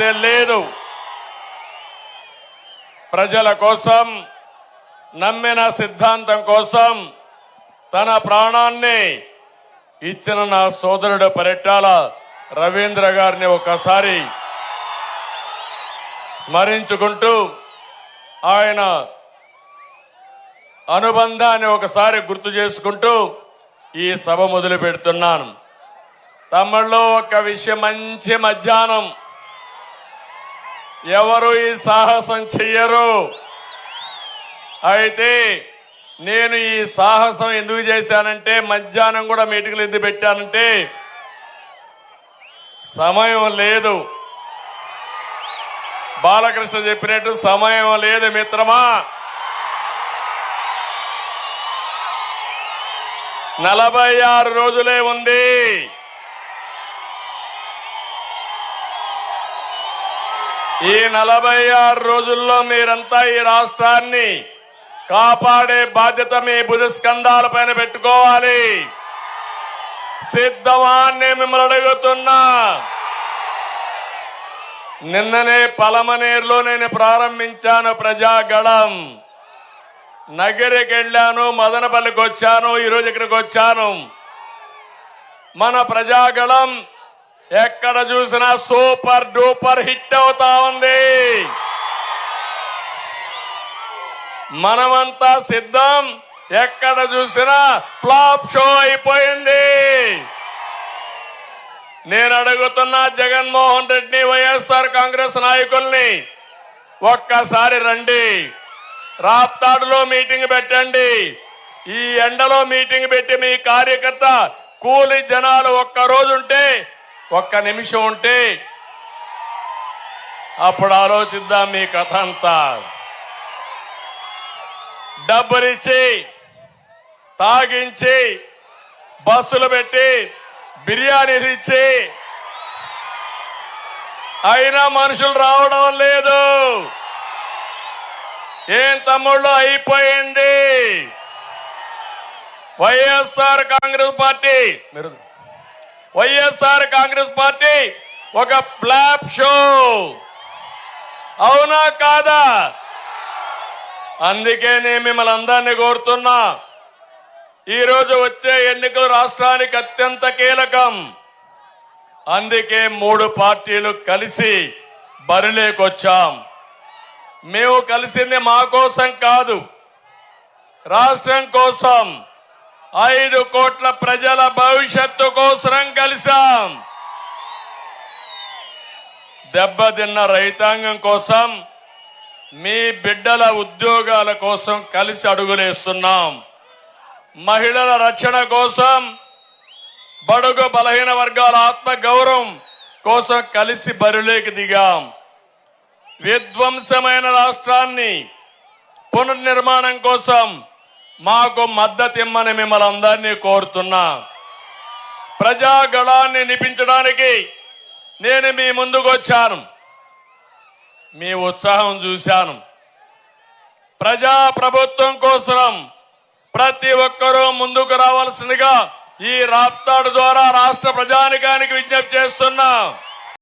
సమస్య లేదు. ప్రజల కోసం, నమ్మిన సిద్ధాంతం కోసం తన ప్రాణాన్ని ఇచ్చిన నా సోదరుడు పరిటాల రవీంద్ర గారిని ఒకసారి స్మరించుకుంటూ ఆయన అనుబంధాన్ని ఒకసారి గుర్తు చేసుకుంటూ ఈ సభ మొదలు పెడుతున్నాను. తమ్ముళ్ళు, ఒక విషయం, మంచి మధ్యాహ్నం ఎవరు ఈ సాహసం చెయ్యరు. అయితే నేను ఈ సాహసం ఎందుకు చేశానంటే, మధ్యాహ్నం కూడా మీటింగ్లు ఎందుకు పెట్టానంటే సమయం లేదు. బాలకృష్ణ చెప్పినట్టు సమయం లేదు మిత్రమా. 46 రోజులే ఉంది. ఈ 46 రోజుల్లో మీరంతా ఈ రాష్ట్రాన్ని కాపాడే బాధ్యత మీ భుజస్కంధాల పైన పెట్టుకోవాలి. సిద్ధమా అని మిమ్మల్ని అడుగుతున్నా. నిన్ననే పలమనేరులో నేను ప్రారంభించాను ప్రజాగళం. నగరికి వెళ్ళాను, మదనపల్లికి వచ్చాను, ఈరోజు ఇక్కడికి వచ్చాను. మన ప్రజాగళం ఎక్కడ చూసినా సూపర్ డూపర్ హిట్ అవుతా ఉంది. మనమంతా సిద్ధం. ఎక్కడ చూసినా ఫ్లాప్ షో అయిపోయింది. నేను అడుగుతున్నా జగన్మోహన్ రెడ్డి, వైఎస్ఆర్ కాంగ్రెస్ నాయకుల్ని, ఒక్కసారి రండి, రాప్తాడులో మీటింగ్ పెట్టండి. ఈ ఎండలో మీటింగ్ పెట్టి మీ కార్యకర్త కూలి జనాలు ఒక్కరోజు ఉంటే, ఒక్క నిమిషం ఉంటే అప్పుడు ఆలోచిద్దాం మీ కథ అంతా. డబ్బులిచ్చి, తాగించి, బస్సులు పెట్టి, బిర్యానీలు ఇచ్చి అయినా మనుషులు రావడం లేదు. ఏం తమ్ముళ్ళు, అయిపోయింది. వైఎస్ఆర్ కాంగ్రెస్ పార్టీ ఒక ఫ్లాప్ షో. అవునా కాదా? అందుకే నేను మిమ్మల్ని అందరినీ కోరుతున్నా, ఈరోజు వచ్చే ఎన్నికలు రాష్ట్రానికి అత్యంత కీలకం. అందుకే 3 పార్టీలు కలిసి బరిలోకొచ్చాం. మేము కలిసింది మా కోసం కాదు, రాష్ట్రం కోసం, 5 కోట్ల ప్రజల భవిష్యత్తు కోసం కలిసాం. దెబ్బతిన్న రైతాంగం కోసం, మీ బిడ్డల ఉద్యోగాల కోసం కలిసి అడుగులేస్తున్నాం. మహిళల రక్షణ కోసం, బడుగు బలహీన వర్గాల ఆత్మ గౌరవం కోసం కలిసి బరిలోకి దిగాం. విధ్వంసమైన రాష్ట్రాన్ని పునర్నిర్మాణం కోసం మాకు మద్దతు ఇమ్మని మిమ్మల్ని అందరినీ కోరుతున్నా. ప్రజాగళాన్ని నిపించడానికి నేను మీ ముందుకు వచ్చాను. మీ ఉత్సాహం చూశాను. ప్రజా ప్రభుత్వం కోసం ప్రతి ఒక్కరూ ముందుకు రావాల్సిందిగా ఈ రాప్తాడు ద్వారా రాష్ట్ర ప్రజానికానికి విజ్ఞప్తి చేస్తున్నా.